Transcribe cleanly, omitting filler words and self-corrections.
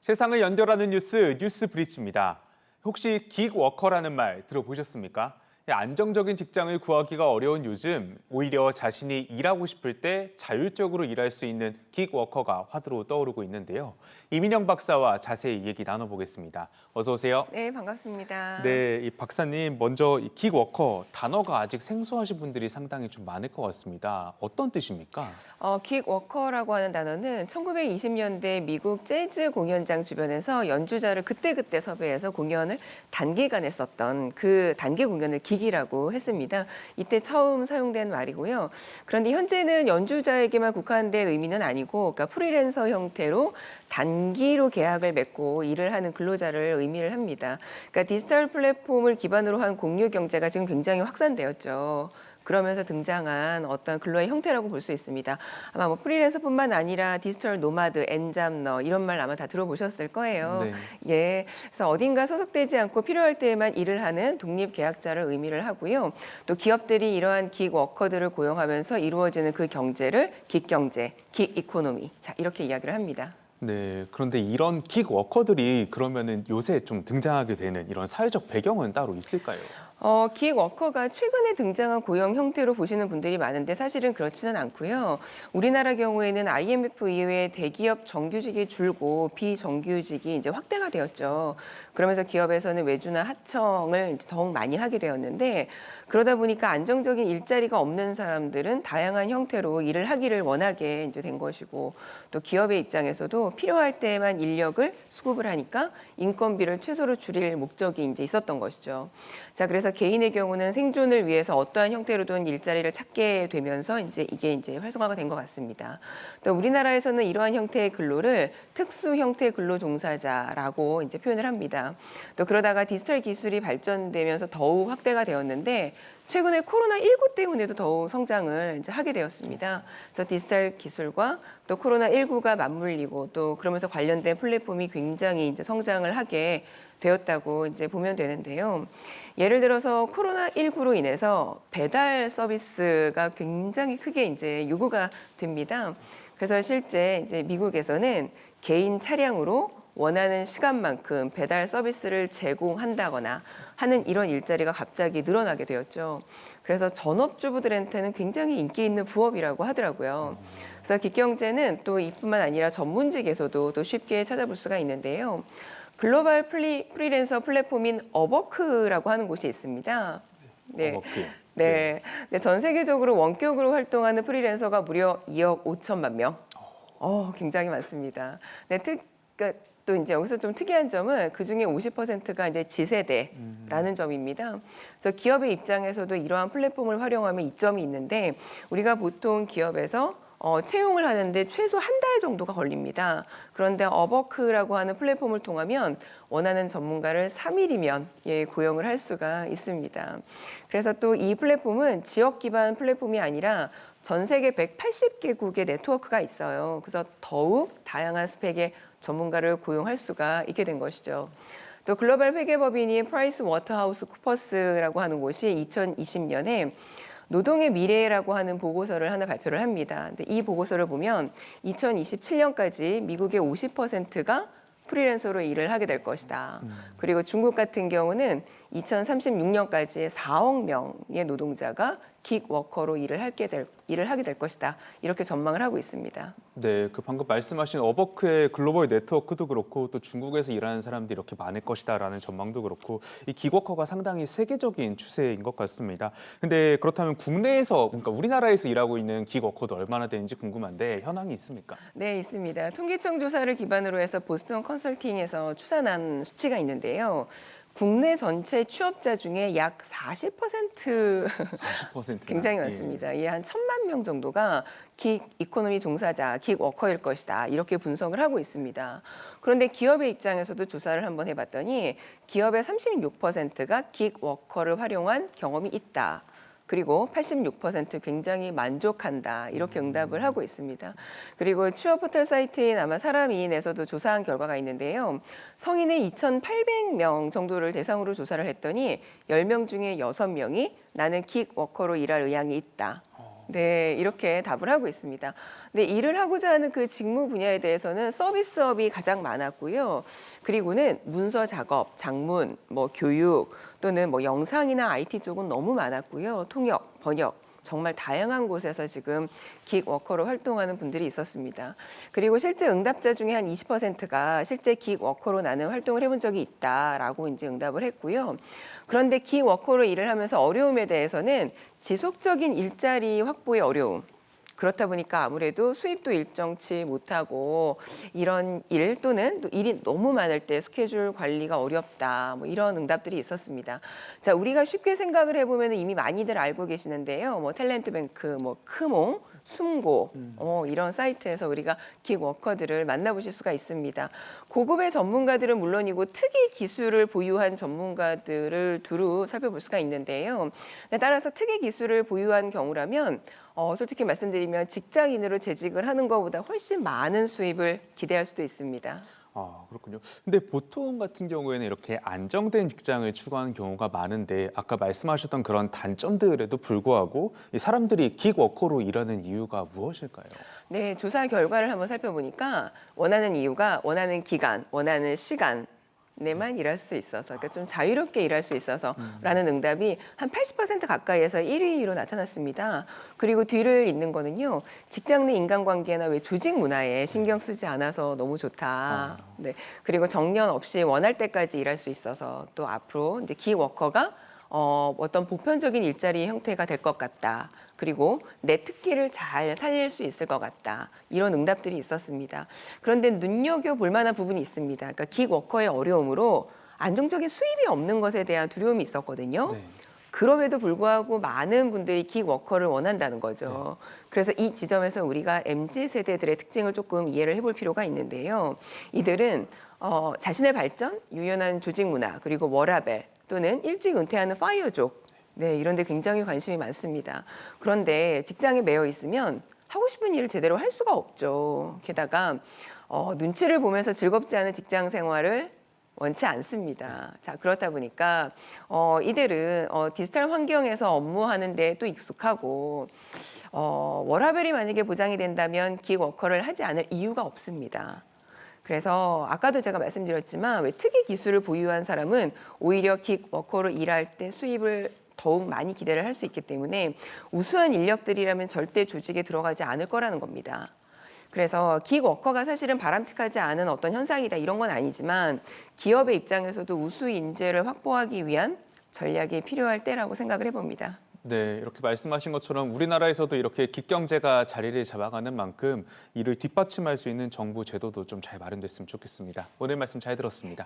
세상을 연결하는 뉴스 브릿지입니다. 혹시 긱워커라는 말 들어보셨습니까? 안정적인 직장을 구하기가 어려운 요즘 오히려 자신이 일하고 싶을 때 자율적으로 일할 수 있는 긱워커가 화두로 떠오르고 있는데요. 이민영 박사와 자세히 얘기 나눠보겠습니다. 어서 오세요. 네, 반갑습니다. 네, 이 박사님 먼저 이 긱워커 단어가 아직 생소하신 분들이 상당히 좀 많을 것 같습니다. 어떤 뜻입니까? 긱워커라고 하는 단어는 1920년대 미국 재즈 공연장 주변에서 연주자를 그때그때 섭외해서 공연을 단기간에 썼던 그 단기 공연을 긱이라고 했습니다. 이때 처음 사용된 말이고요. 그런데 현재는 연주자에게만 국한된 의미는 아니고, 그러니까 프리랜서 형태로 단기로 계약을 맺고 일을 하는 근로자를 의미를 합니다. 그러니까 디지털 플랫폼을 기반으로 한 공유 경제가 지금 굉장히 확산되었죠. 그러면서 등장한 어떤 근로의 형태라고 볼 수 있습니다. 아마 뭐 프리랜서뿐만 아니라 디지털 노마드, 엔잡러 이런 말 아마 다 들어보셨을 거예요. 네. 예, 그래서 어딘가 소속되지 않고 필요할 때에만 일을 하는 독립 계약자를 의미를 하고요. 또 기업들이 이러한 긱워커들을 고용하면서 이루어지는 그 경제를 긱경제, 긱이코노미 자 이렇게 이야기를 합니다. 네, 그런데 이런 긱워커들이 그러면은 요새 좀 등장하게 되는 이런 사회적 배경은 따로 있을까요? 긱워커가 최근에 등장한 고용 형태로 보시는 분들이 많은데 사실은 그렇지는 않고요. 우리나라 경우에는 IMF 이후에 대기업 정규직이 줄고 비정규직이 이제 확대가 되었죠. 그러면서 기업에서는 외주나 하청을 이제 더욱 많이 하게 되었는데 그러다 보니까 안정적인 일자리가 없는 사람들은 다양한 형태로 일을 하기를 원하게 이제 된 것이고 또 기업의 입장에서도 필요할 때만 인력을 수급을 하니까 인건비를 최소로 줄일 목적이 이제 있었던 것이죠. 자, 그래서 개인의 경우는 생존을 위해서 어떠한 형태로든 일자리를 찾게 되면서 이게 활성화가 된 것 같습니다. 또 우리나라에서는 이러한 형태의 근로를 특수 형태 근로 종사자라고 이제 표현을 합니다. 또 그러다가 디지털 기술이 발전되면서 더욱 확대가 되었는데 최근에 코로나19 때문에도 더욱 성장을 이제 하게 되었습니다. 그래서 디지털 기술과 또 코로나19가 맞물리고 또 그러면서 관련된 플랫폼이 굉장히 이제 성장을 하게 되었다고 이제 보면 되는데요. 예를 들어서 코로나19로 인해서 배달 서비스가 굉장히 크게 이제 요구가 됩니다. 그래서 실제 이제 미국에서는 개인 차량으로 원하는 시간만큼 배달 서비스를 제공한다거나 하는 이런 일자리가 갑자기 늘어나게 되었죠. 그래서 전업주부들한테는 굉장히 인기 있는 부업이라고 하더라고요. 그래서 긱경제는 또 이뿐만 아니라 전문직에서도 또 쉽게 찾아볼 수가 있는데요. 글로벌 프리랜서 플랫폼인 업워크라고 하는 곳이 있습니다. 네. 업워크. 네. 네. 전 세계적으로 원격으로 활동하는 프리랜서가 무려 2억 5천만 명. 굉장히 많습니다. 네, 그러니까 또 이제 여기서 좀 특이한 점은 그 중에 50%가 이제 지세대라는 점입니다. 그래서 기업의 입장에서도 이러한 플랫폼을 활용하면 이점이 있는데 우리가 보통 기업에서 채용을 하는데 최소 한 달 정도가 걸립니다. 그런데 업워크라고 하는 플랫폼을 통하면 원하는 전문가를 3일이면 고용을 할 수가 있습니다. 그래서 또 이 플랫폼은 지역 기반 플랫폼이 아니라 전 세계 180개국의 네트워크가 있어요. 그래서 더욱 다양한 스펙의 전문가를 고용할 수가 있게 된 것이죠. 또 글로벌 회계법인인 프라이스 워터하우스 쿠퍼스라고 하는 곳이 2020년에 노동의 미래라고 하는 보고서를 하나 발표를 합니다. 근데 이 보고서를 보면 2027년까지 미국의 50%가 프리랜서로 일을 하게 될 것이다. 그리고 중국 같은 경우는 2036년까지 4억 명의 노동자가 긱워커로 일을 하게 될 것이다. 이렇게 전망을 하고 있습니다. 네, 그 방금 말씀하신 업워크의 글로벌 네트워크도 그렇고 또 중국에서 일하는 사람들이 이렇게 많을 것이다라는 전망도 그렇고 이 긱워커가 상당히 세계적인 추세인 것 같습니다. 근데 그렇다면 국내에서 그러니까 우리나라에서 일하고 있는 긱워커도 얼마나 되는지 궁금한데 현황이 있습니까? 네, 있습니다. 통계청 조사를 기반으로 해서 보스턴 컨설팅에서 추산한 수치가 있는데요. 국내 전체 취업자 중에 약 40% 40%나. 굉장히 많습니다. 한 1,000만 명 정도가 긱 이코노미 종사자, 긱워커일 것이다. 이렇게 분석을 하고 있습니다. 그런데 기업의 입장에서도 조사를 한번 해봤더니 기업의 36%가 긱워커를 활용한 경험이 있다. 그리고 86% 굉장히 만족한다. 이렇게 응답을 하고 있습니다. 그리고 취업 포털 사이트인 아마 사람인에서도 조사한 결과가 있는데요. 성인의 2,800명 정도를 대상으로 조사를 했더니 10명 중에 6명이 나는 긱워커로 일할 의향이 있다. 네, 이렇게 답을 하고 있습니다. 네, 일을 하고자 하는 그 직무 분야에 대해서는 서비스업이 가장 많았고요. 그리고는 문서 작업, 장문, 뭐 교육 또는 뭐 영상이나 IT 쪽은 너무 많았고요. 통역, 번역. 정말 다양한 곳에서 지금 기획워커로 활동하는 분들이 있었습니다. 그리고 실제 응답자 중에 한 20%가 실제 기획워커로 나는 활동을 해본 적이 있다라고 이제 응답을 했고요. 그런데 기획워커로 일을 하면서 어려움에 대해서는 지속적인 일자리 확보의 어려움, 그렇다 보니까 아무래도 수입도 일정치 못하고 이런 일 또는 또 일이 너무 많을 때 스케줄 관리가 어렵다. 뭐 이런 응답들이 있었습니다. 자, 우리가 쉽게 생각을 해보면 이미 많이들 알고 계시는데요. 뭐 탤런트뱅크, 뭐 크몽, 숨고 이런 사이트에서 우리가 기획워커들을 만나보실 수가 있습니다. 고급의 전문가들은 물론이고 특이 기술을 보유한 전문가들을 두루 살펴볼 수가 있는데요. 따라서 특이 기술을 보유한 경우라면 솔직히 말씀드리면 직장인으로 재직을 하는 것보다 훨씬 많은 수입을 기대할 수도 있습니다. 아, 그렇군요. 근데 보통 같은 경우에는 이렇게 안정된 직장을 추구하는 경우가 많은데 아까 말씀하셨던 그런 단점들에도 불구하고 이 사람들이 기획워커로 일하는 이유가 무엇일까요? 네, 조사 결과를 한번 살펴보니까 원하는 이유가 원하는 기간, 원하는 시간 내만 일할 수 있어서, 그러니까 좀 자유롭게 일할 수 있어서라는 응답이 한 80% 가까이에서 1위로 나타났습니다. 그리고 뒤를 잇는 거는요, 직장 내 인간관계나 왜 조직 문화에 신경 쓰지 않아서 너무 좋다. 네, 그리고 정년 없이 원할 때까지 일할 수 있어서 또 앞으로 이제 기워커가 어떤 보편적인 일자리 형태가 될 것 같다. 그리고 내 특기를 잘 살릴 수 있을 것 같다. 이런 응답들이 있었습니다. 그런데 눈여겨볼 만한 부분이 있습니다. 그러니까 기워커의 어려움으로 안정적인 수입이 없는 것에 대한 두려움이 있었거든요. 네. 그럼에도 불구하고 많은 분들이 기워커를 원한다는 거죠. 그래서 이 지점에서 우리가 MZ세대들의 특징을 조금 이해를 해볼 필요가 있는데요. 이들은 자신의 발전, 유연한 조직 문화, 그리고 워라밸 또는 일찍 은퇴하는 파이어족, 네, 이런 데 굉장히 관심이 많습니다. 그런데 직장에 매여 있으면 하고 싶은 일을 제대로 할 수가 없죠. 게다가 눈치를 보면서 즐겁지 않은 직장 생활을 원치 않습니다. 자, 그렇다 보니까 이들은 디지털 환경에서 업무하는 데 또 익숙하고 워라밸이 만약에 보장이 된다면 기획워커를 하지 않을 이유가 없습니다. 그래서 아까도 제가 말씀드렸지만 왜 특이 기술을 보유한 사람은 오히려 기획워커로 일할 때 수입을 더욱 많이 기대를 할 수 있기 때문에 우수한 인력들이라면 절대 조직에 들어가지 않을 거라는 겁니다. 그래서 기획워커가 사실은 바람직하지 않은 어떤 현상이다 이런 건 아니지만 기업의 입장에서도 우수 인재를 확보하기 위한 전략이 필요할 때라고 생각을 해봅니다. 네, 이렇게 말씀하신 것처럼 우리나라에서도 이렇게 기경제가 자리를 잡아가는 만큼 이를 뒷받침할 수 있는 정부 제도도 좀 잘 마련됐으면 좋겠습니다. 오늘 말씀 잘 들었습니다.